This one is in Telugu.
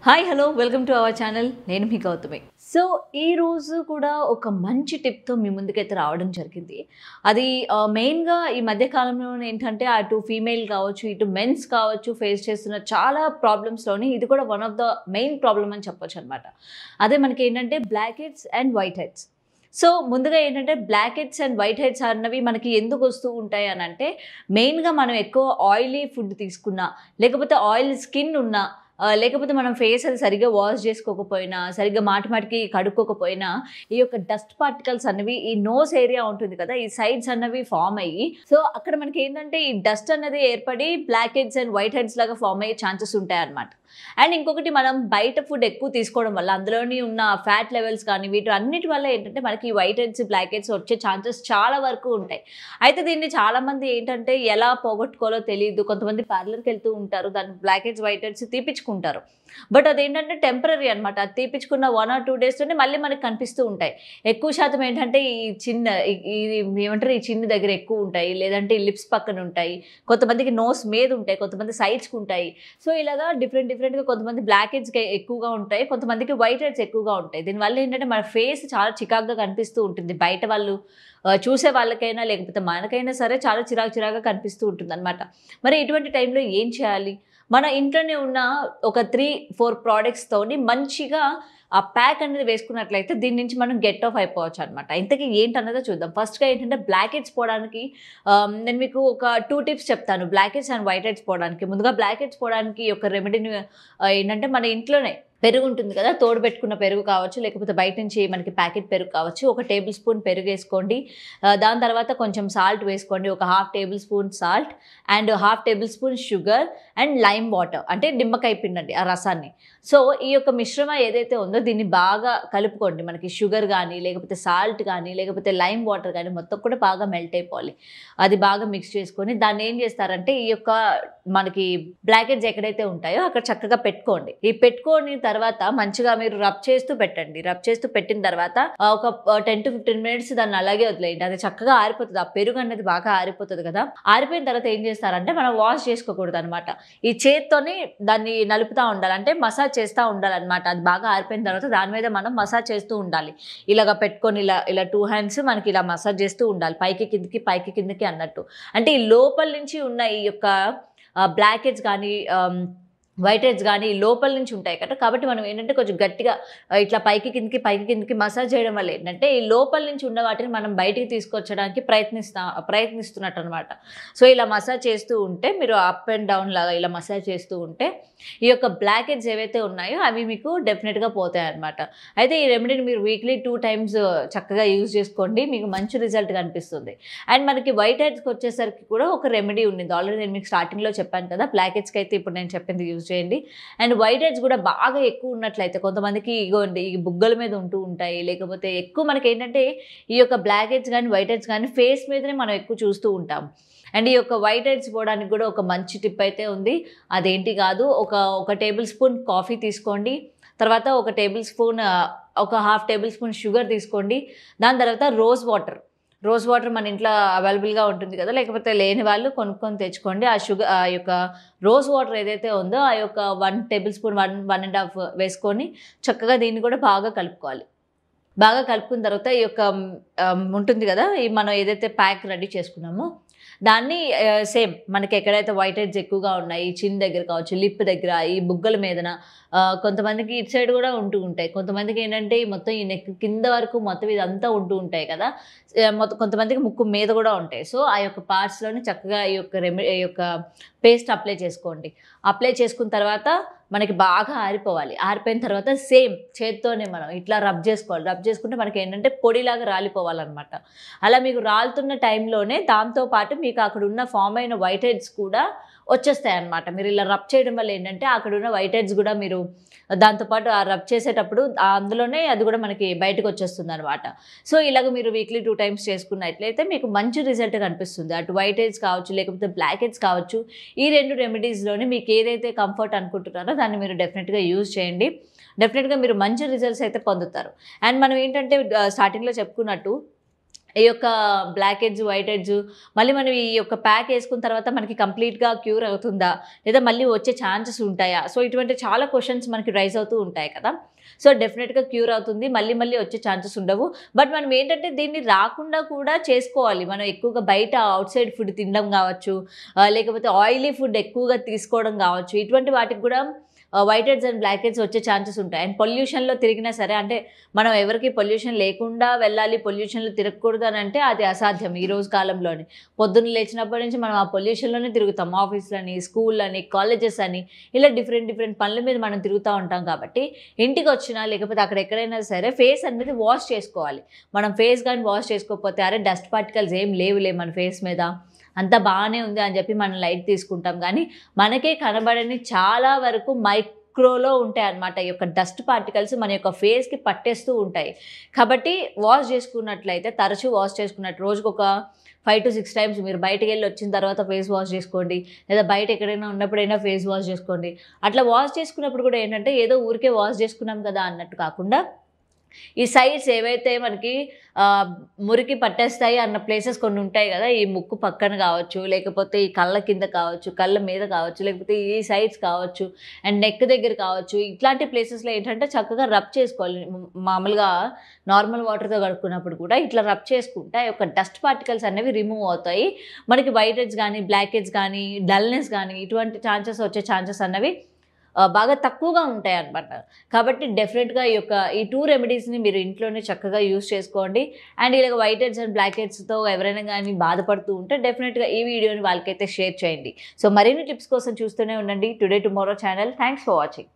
Hi hello welcome to our channel. నేను మీ గౌతమి. సో ఈ రోజు కూడా ఒక మంచి టిప్తో మీ ముందుకైతే రావడం జరిగింది. అది మెయిన్గా ఈ మధ్య కాలంలో ఏంటంటే అటు ఫీమేల్ కావచ్చు, ఇటు మెన్స్ కావచ్చు, ఫేస్ చేస్తున్న చాలా ప్రాబ్లమ్స్లోని ఇది కూడా one of the main problem అని చెప్పొచ్చు అనమాట. అదే మనకి ఏంటంటే black heads and white heads. So ముందుగా ఏంటంటే black heads and white heads అన్నవి మనకి ఎందుకు వస్తూ ఉంటాయి అని అంటే, మెయిన్గా మనం ఎక్కువ ఆయిలీ ఫుడ్ తీసుకున్నా, లేకపోతే ఆయిల్ స్కిన్ ఉన్నా, లేకపోతే మనం ఫేస్ అది సరిగ్గా వాష్ చేసుకోకపోయినా, సరిగ్గా మాటికి కడుక్కోకపోయినా, ఈ యొక్క డస్ట్ పార్టికల్స్ అనేవి ఈ నోస్ ఏరియా ఉంటుంది కదా, ఈ సైడ్స్ అన్నవి ఫామ్ అయ్యి, సో అక్కడ మనకి ఏంటంటే ఈ డస్ట్ అన్నది ఏర్పడి black heads and white heads లాగా ఫామ్ అయ్యే ఛాన్సెస్ ఉంటాయి అన్నమాట. అండ్ ఇంకొకటి, మనం బయట ఫుడ్ ఎక్కువ తీసుకోవడం వల్ల అందులోని ఉన్న ఫ్యాట్ లెవెల్స్ కానీ వీటి అన్నిటి వల్ల ఏంటంటే మనకి వైట్ హెడ్స్, బ్లాక్ హెడ్స్ వచ్చే ఛాన్సెస్ చాలా వరకు ఉంటాయి. అయితే దీన్ని చాలామంది ఏంటంటే ఎలా పోగొట్టుకోవాలో తెలియదు. కొంతమంది పార్లర్కి వెళ్తూ ఉంటారు, దాన్ని బ్లాక్ హెడ్స్, వైట్ హెడ్స్ తీపించుకుంటారు. బట్ అదేంటంటే టెంపరీ అనమాట. అది తీపించుకున్న 1 or 2 డేస్లోనే మళ్ళీ మనకి కనిపిస్తూ ఉంటాయి. ఎక్కువ శాతం ఏంటంటే ఈ చిన్న ఇది ఏమంటారు, ఈ చిన్న దగ్గర ఎక్కువ ఉంటాయి, లేదంటే ఈ లిప్స్ పక్కన ఉంటాయి, కొంతమందికి నోస్ మీద ఉంటాయి, కొంతమంది సైడ్స్కి ఉంటాయి. సో ఇలాగా డిఫరెంట్గా కొంతమంది బ్లాక్ హెడ్స్ ఎక్కువగా ఉంటాయి, కొంతమందికి వైట్ హెడ్స్ ఎక్కువగా ఉంటాయి. దీనివల్ల ఏంటంటే మన ఫేస్ చాలా చికాగ్గా కనిపిస్తూ ఉంటుంది. బయట వాళ్ళు చూసే వాళ్ళకైనా లేకపోతే మనకైనా సరే చాలా చిరాకుగా కనిపిస్తూ ఉంటుంది అనమాట. మరి ఇటువంటి టైంలో ఏం చేయాలి? మన ఇంట్లోనే ఉన్న ఒక 3-4 ప్రోడక్ట్స్తోని మంచిగా ఆ ప్యాక్ అనేది వేసుకున్నట్లయితే దీని నుంచి మనం గెట్ ఆఫ్ అయిపోవచ్చు అనమాట. ఇంతకీ ఏంటన్నదో చూద్దాం. ఫస్ట్గా ఏంటంటే బ్లాక్ హెడ్స్ పోవడానికి నేను మీకు ఒక 2 టిప్స్ చెప్తాను. Black heads and white heads పోవడానికి. ముందుగా బ్లాక్ హెడ్స్ పోవడానికి ఒక రెమెడీని ఏంటంటే మన ఇంట్లోనే పెరుగు ఉంటుంది కదా, తోడు పెట్టుకున్న పెరుగు కావచ్చు, లేకపోతే బయట నుంచి మనకి ప్యాకెట్ పెరుగు కావచ్చు. 1 టేబుల్ స్పూన్ పెరుగు వేసుకోండి. దాని తర్వాత కొంచెం సాల్ట్ వేసుకోండి, ఒక 1/2 table spoon salt and 1/2 table spoon sugar and lime water, అంటే నిమ్మకాయ పిండండి ఆ రసాన్ని. సో ఈ యొక్క మిశ్రమం ఏదైతే ఉందో దీన్ని బాగా కలుపుకోండి. మనకి షుగర్ కానీ, లేకపోతే సాల్ట్ కానీ, లేకపోతే లైమ్ వాటర్ కానీ మొత్తం కూడా బాగా మెల్ట్ అయిపోవాలి. అది బాగా మిక్స్ చేసుకొని దాన్ని ఏం చేస్తారంటే ఈ యొక్క మనకి బ్లాక్ హెడ్స్ ఎక్కడైతే ఉంటాయో అక్కడ చక్కగా పెట్టుకోండి. ఈ పెట్టుకొని తర్వాత మంచిగా మీరు రబ్ చేస్తూ పెట్టండి. రబ్ చేస్తూ పెట్టిన తర్వాత ఒక 10 to 15 మినిట్స్ దాన్ని అలాగే వదిలేయండి. అది చక్కగా ఆరిపోతుంది. ఆ పెరుగు అనేది బాగా ఆరిపోతుంది కదా. ఆరిపోయిన తర్వాత ఏం చేస్తారంటే మనం వాష్ చేసుకోకూడదు అనమాట. ఈ చేత్తోని దాన్ని నలుపుతూ ఉండాలి, అంటే మసాజ్ చేస్తూ ఉండాలన్నమాట. అది బాగా ఆరిపోయిన తర్వాత దాని మీద మనం మసాజ్ చేస్తూ ఉండాలి. ఇలాగ పెట్టుకొని ఇలా 2 హ్యాండ్స్ మనకి ఇలా మసాజ్ చేస్తూ ఉండాలి, పైకి కిందకి అన్నట్టు. అంటే ఈ లోపల నుంచి ఉన్న ఈ యొక్క బ్లాక్ హెడ్స్ కానీ వైట్ హెడ్స్ కానీ లోపల నుంచి ఉంటాయి కదా. కాబట్టి మనం ఏంటంటే కొంచెం గట్టిగా ఇట్లా పైకి కిందకి మసాజ్ చేయడం వల్ల ఏంటంటే ఈ లోపల నుంచి ఉన్న వాటిని మనం బయటికి తీసుకొచ్చడానికి ప్రయత్నిస్తున్నట్టు అనమాట. సో ఇలా మసాజ్ చేస్తూ ఉంటే, మీరు అప్ అండ్ డౌన్ లాగా ఇలా మసాజ్ చేస్తూ ఉంటే ఈ యొక్క బ్లాక్ హెడ్స్ ఏవైతే ఉన్నాయో అవి మీకు డెఫినెట్గా పోతాయి అనమాట. అయితే ఈ రెమెడీని మీరు వీక్లీ 2 times చక్కగా యూజ్ చేసుకోండి, మీకు మంచి రిజల్ట్ కనిపిస్తుంది. అండ్ మనకి వైట్ హెడ్స్కి వచ్చేసరికి కూడా ఒక రెమెడీ ఉంది. ఆల్రెడీ నేను మీకు స్టార్టింగ్లో చెప్పాను కదా. బ్లాక్ హెడ్స్కి అయితే ఇప్పుడు నేను చెప్పింది యూజ్ చేయండి. అండ్ వైట్ హెడ్స్ కూడా బాగా ఎక్కువ ఉన్నట్లయితే, కొంతమందికి ఇగోండి ఈ బుగ్గల మీద ఉంటూ ఉంటాయి, లేకపోతే ఎక్కువ మనకి ఏంటంటే ఈ యొక్క బ్లాక్ హెడ్స్ కానీ వైట్ హెడ్స్ కానీ ఫేస్ మీదనే మనం ఎక్కువ చూస్తూ ఉంటాం. అండ్ ఈ యొక్క వైట్ హెడ్స్ పోవడానికి కూడా ఒక మంచి టిప్ అయితే ఉంది. అదేంటి కాదు, ఒక టేబుల్ స్పూన్ కాఫీ తీసుకోండి. తర్వాత ఒక 1/2 టేబుల్ స్పూన్ షుగర్ తీసుకోండి. దాని తర్వాత రోజ్ వాటర్ మన ఇంట్లో అవైలబుల్గా ఉంటుంది కదా, లేకపోతే లేని వాళ్ళు కొనుక్కొని తెచ్చుకోండి. ఆ యొక్క రోజ్ వాటర్ ఏదైతే ఉందో ఆ యొక్క 1 టేబుల్ స్పూన్ 1.5 వేసుకొని చక్కగా దీన్ని కూడా బాగా కలుపుకోవాలి. బాగా కలుపుకున్న తర్వాత ఈ యొక్క ఉంటుంది కదా, ఈ మనం ఏదైతే ప్యాక్ రెడీ చేసుకున్నామో దాన్ని సేమ్ మనకి ఎక్కడైతే వైట్ హెడ్స్ ఎక్కువగా ఉన్నాయి, చిన్ దగ్గర కావచ్చు, లిప్ దగ్గర, ఈ బుగ్గల మీదన, కొంతమందికి ఇటు సైడ్ కూడా ఉంటూ ఉంటాయి. కొంతమందికి ఏంటంటే మొత్తం ఈ నెక్ కింద వరకు మొత్తం ఇదంతా ఉంటూ ఉంటాయి కదా. కొంతమందికి ముక్కు మీద కూడా ఉంటాయి. సో ఆ యొక్క పార్ట్స్లోని చక్కగా ఈ యొక్క పేస్ట్ అప్లై చేసుకోండి. అప్లై చేసుకున్న తర్వాత మనకి బాగా ఆరిపోవాలి. ఆరిపోయిన తర్వాత సేమ్ చేత్తోనే మనం ఇట్లా రబ్ చేసుకోవాలి. రబ్ చేసుకుంటే మనకి ఏంటంటే పొడిలాగా రాలిపోవాలన్నమాట. అలా మీకు రాలుతున్న టైంలోనే దాంతోపాటు మీకు అక్కడ ఉన్న ఫామ్ అయిన వైట్ హెడ్స్ కూడా వచ్చేస్తాయి అన్నమాట. మీరు ఇలా రబ్ చేయడం వల్ల ఏంటంటే అక్కడ ఉన్న వైట్ హెడ్స్ కూడా మీరు దాంతోపాటు ఆ రబ్ చేసేటప్పుడు అందులోనే అది కూడా మనకి బయటకు వచ్చేస్తుంది అనమాట. సో ఇలాగ మీరు వీక్లీ 2 times చేసుకున్నట్లయితే మీకు మంచి రిజల్ట్ కనిపిస్తుంది. అటు వైట్ హెడ్స్ కావచ్చు, లేకపోతే బ్లాక్ హెడ్స్ కావచ్చు, ఈ 2 రెమెడీస్లోని మీకు ఏదైతే కంఫర్ట్ అనుకుంటున్నారో దాన్ని మీరు డెఫినెట్గా యూజ్ చేయండి. డెఫినెట్గా మీరు మంచి రిజల్ట్స్ అయితే పొందుతారు. అండ్ మనం ఏంటంటే స్టార్టింగ్లో చెప్పుకున్నట్టు ఈ యొక్క బ్లాక్ హెడ్స్, వైట్ హెడ్స్ మళ్ళీ మనం ఈ యొక్క ప్యాక్ వేసుకున్న తర్వాత మనకి కంప్లీట్‌గా క్యూర్ అవుతుందా? లేదా మళ్ళీ వచ్చే ఛాన్సెస్ ఉంటాయా? సో, ఇటువంటి చాలా క్వెషన్స్ మనకి రైజ్ అవుతూ ఉంటాయి కదా! సో, డెఫినిట్‌గా క్యూర్ అవుతుంది. మళ్ళీ మళ్ళీ వచ్చే ఛాన్సెస్ ఉండవు. బట్ మనం ఏంటంటే దీన్ని రాకుండా కూడా చేసుకోవాలి. మనం ఎక్కువగా బయట ఔట్‌సైడ్ ఫుడ్ తినడం గావచ్చు, లేకపోతే ఆయిలీ ఫుడ్ ఎక్కువగా తీసుకోవడం గావచ్చు. ఇటువంటి వాటికి కూడా white heads and black heads వచ్చే ఛాన్సెస్ ఉంటాయి. అండ్ పొల్యూషన్‌లో తిరిగినా సరే అంటే మనం ఎవరికీ పొల్యూషన్ లేకుండా వెళ్ళాలి, పొల్యూషన్‌లో తిరగకూడదు అని అంటే అది అసాధ్యం ఈ రోజు కాలంలోని. పొద్దున్న లేచినప్పటి నుంచి మనం ఆ పొల్యూషన్‌లోనే తిరుగుతాం. ఆఫీస్‌లని, స్కూల్‌లని, కాలేజెస్ అని ఇలా డిఫరెంట్ డిఫరెంట్ పనుల మీద మనం తిరుగుతా ఉంటాం కాబట్టి ఇంటికొచ్చినా లేకపోతే అక్కడ ఎక్కడైనా సరే ఫేస్ అనేది వాష్ చేసుకోవాలి. మనం ఫేస్ గాని వాష్ చేసుకోకపోతే అరే డస్ట్ పార్టికల్స్ ఏం లేవులే మన ఫేస్ మీద, అంతా బాగానే ఉంది అని చెప్పి మనం లైట్ తీసుకుంటాం. కానీ మనకే కనబడని చాలా వరకు మైక్రోలో ఉంటాయన్నమాట. ఈ యొక్క డస్ట్ పార్టికల్స్ మన యొక్క ఫేస్‌కి పట్టేస్తూ ఉంటాయి. కాబట్టి వాష్ చేసుకున్నట్లయితే తరచూ వాష్ చేసుకున్నట్టు రోజుకొక 5-6 టైమ్స్ మీరు బయటికెళ్ళి వచ్చిన తర్వాత ఫేస్ వాష్ చేసుకోండి. లేదా బయట ఎక్కడైనా ఉన్నప్పుడైనా ఫేస్ వాష్ చేసుకోండి. అట్లా వాష్ చేసుకున్నప్పుడు కూడా ఏంటంటే ఏదో ఊరికే వాష్ చేసుకున్నాం కదా అన్నట్టు కాకుండా ఈ సైడ్స్ ఏవైతే మనకి మురికి పట్టేస్తాయి అన్న ప్లేసెస్ కొన్ని ఉంటాయి కదా! ఈ ముక్కు పక్కన కావచ్చు, లేకపోతే ఈ కళ్ళ కింద కావచ్చు, కళ్ళ మీద కావచ్చు, లేకపోతే ఈ సైడ్స్ కావచ్చు, అండ్ నెక్ దగ్గర కావచ్చు. ఇట్లాంటి ప్లేసెస్‌లో ఏంటంటే చక్కగా రబ్ చేసుకోవాలి. మామూలుగా నార్మల్ వాటర్‌తో కడుక్కున్నప్పుడు కూడా ఇట్లా రబ్ చేసుకుంటే ఆ యొక్క డస్ట్ పార్టికల్స్ అనేవి రిమూవ్ అవుతాయి. మనకి వైట్ హెడ్స్ గానీ, బ్లాక్ హెడ్స్ గానీ, డల్‌నెస్ గానీ ఇటువంటి ఛాన్సెస్ వచ్చే ఛాన్సెస్ అన్నవి బాగా తక్కువగా ఉంటాయన్నమాట. కాబట్టి డెఫినెట్‌గా ఈ 2 రెమెడీస్‌ని మీరు ఇంట్లోనే చక్కగా యూజ్ చేసుకోండి. అండ్ ఇలాగ వైట్ హెడ్స్ అండ్ బ్లాక్ హెడ్స్‌తో ఎవరైనా గానీ బాధపడుతూ ఉంటే డెఫినెట్‌గా ఈ వీడియోని వాళ్ళకైతే షేర్ చేయండి. సో, మరిన్ని టిప్స్ కోసం చూస్తూనే ఉండండి today tomorrow channel. Thanks for watching.